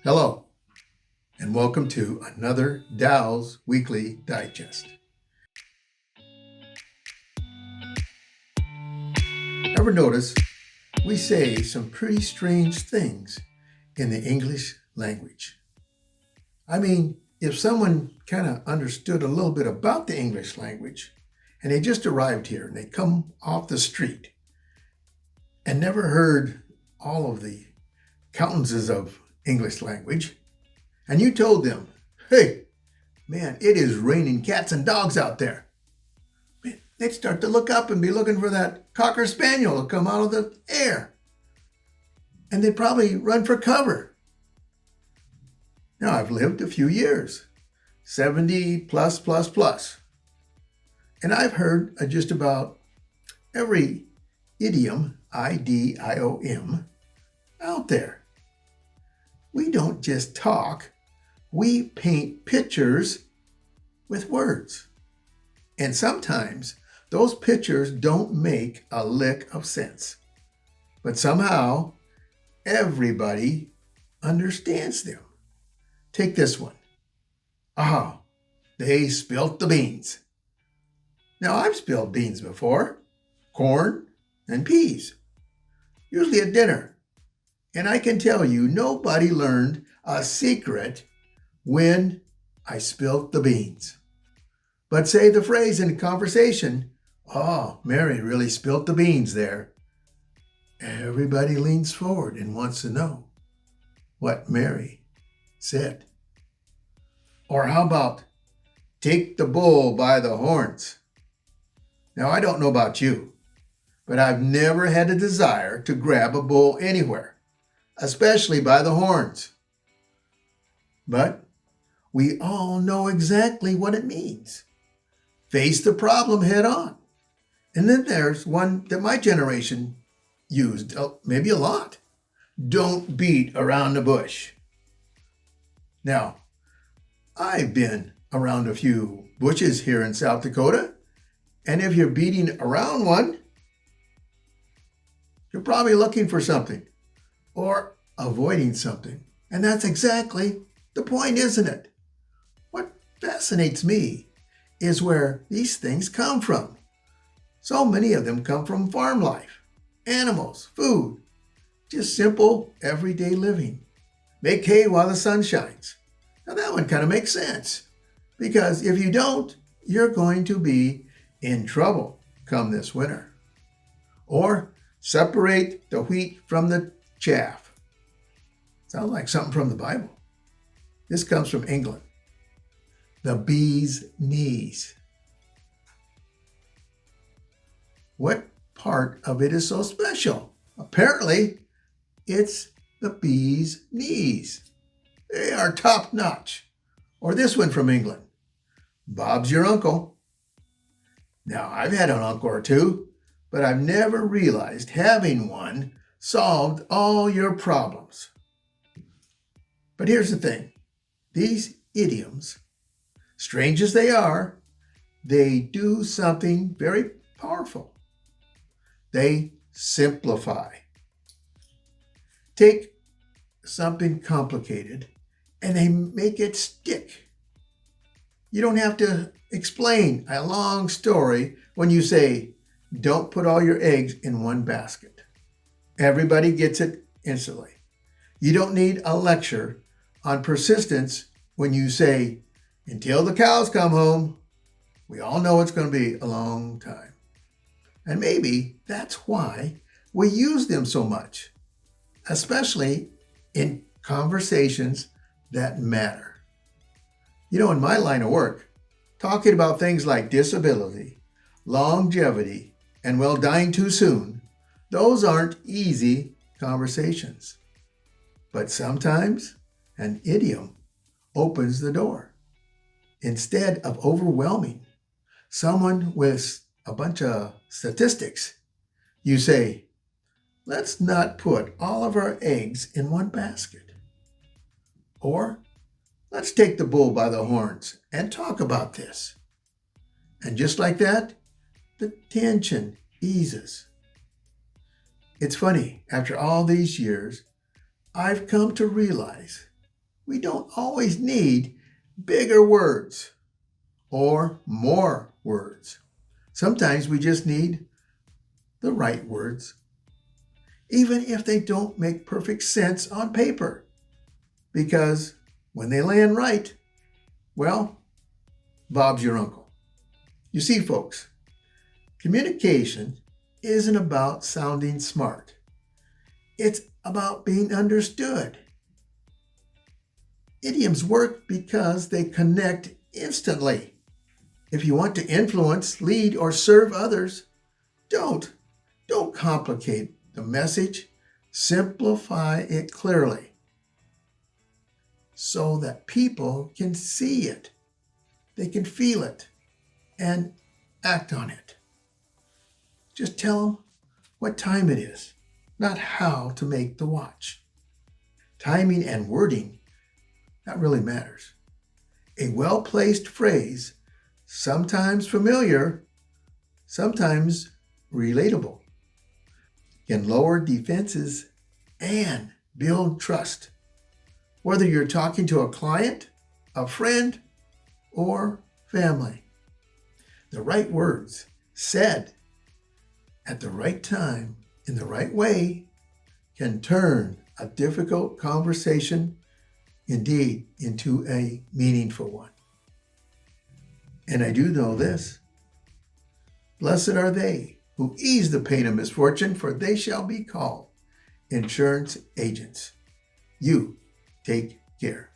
Hello, and welcome to another Dow's Weekly Digest. Ever notice we say some pretty strange things in the English language? I mean, if someone kind of understood a little bit about the English language and they just arrived here and they come off the street and never heard all of the countenances of English language, and you told them, hey, man, it is raining cats and dogs out there. Man, they'd start to look up and be looking for that Cocker Spaniel to come out of the air. And they'd probably run for cover. Now, I've lived a few years, 70 plus. And I've heard just about every idiom, IDIOM, out there. We don't just talk, we paint pictures with words. And sometimes those pictures don't make a lick of sense. But somehow everybody understands them. Take this one. Oh, they spilt the beans. Now, I've spilled beans before, corn and peas, usually at dinner. And I can tell you, nobody learned a secret when I spilt the beans. But say the phrase in a conversation, oh, Mary really spilt the beans there. Everybody leans forward and wants to know what Mary said. Or how about, take the bull by the horns? Now, I don't know about you, but I've never had a desire to grab a bull anywhere, especially by the horns. But we all know exactly what it means. Face the problem head on. And then there's one that my generation used, maybe a lot. Don't beat around the bush. Now, I've been around a few bushes here in South Dakota, and if you're beating around one, you're probably looking for something or avoiding something. And that's exactly the point, isn't it? What fascinates me is where these things come from. So many of them come from farm life, animals, food, just simple everyday living. Make hay while the sun shines. Now that one kind of makes sense, because if you don't, you're going to be in trouble come this winter. Or separate the wheat from the chaff. Sounds like something from the Bible. This comes from England. The bee's knees. What part of it is so special? Apparently, it's the bee's knees. They are top notch. Or this one from England. Bob's your uncle. Now, I've had an uncle or two, but I've never realized having one solved all your problems. But here's the thing. These idioms, strange as they are, they do something very powerful. They simplify. Take something complicated and they make it stick. You don't have to explain a long story when you say, don't put all your eggs in one basket. Everybody gets it instantly. You don't need a lecture on persistence when you say, until the cows come home. We all know it's going to be a long time. And maybe that's why we use them so much, especially in conversations that matter. You know, in my line of work, talking about things like disability, longevity, and well, dying too soon, those aren't easy conversations. But sometimes an idiom opens the door. Instead of overwhelming someone with a bunch of statistics, you say, let's not put all of our eggs in one basket. Or, let's take the bull by the horns and talk about this. And just like that, the tension eases. It's funny, after all these years, I've come to realize We don't always need bigger words or more words. Sometimes we just need the right words, even if they don't make perfect sense on paper. Because when they land right, well, Bob's your uncle. You see, folks, communication isn't about sounding smart. It's about being understood. Idioms work because they connect instantly. If you want to influence, lead, or serve others, don't complicate the message. Simplify it clearly so that people can see it, they can feel it, and act on it. Just tell them what time it is, not how to make the watch. Timing and wording, that really matters. A well-placed phrase, sometimes familiar, sometimes relatable, can lower defenses and build trust. Whether you're talking to a client, a friend, or family, the right words said at the right time in the right way can turn a difficult conversation indeed into a meaningful one. And I do know this: blessed are they who ease the pain of misfortune, for they shall be called insurance agents. You take care.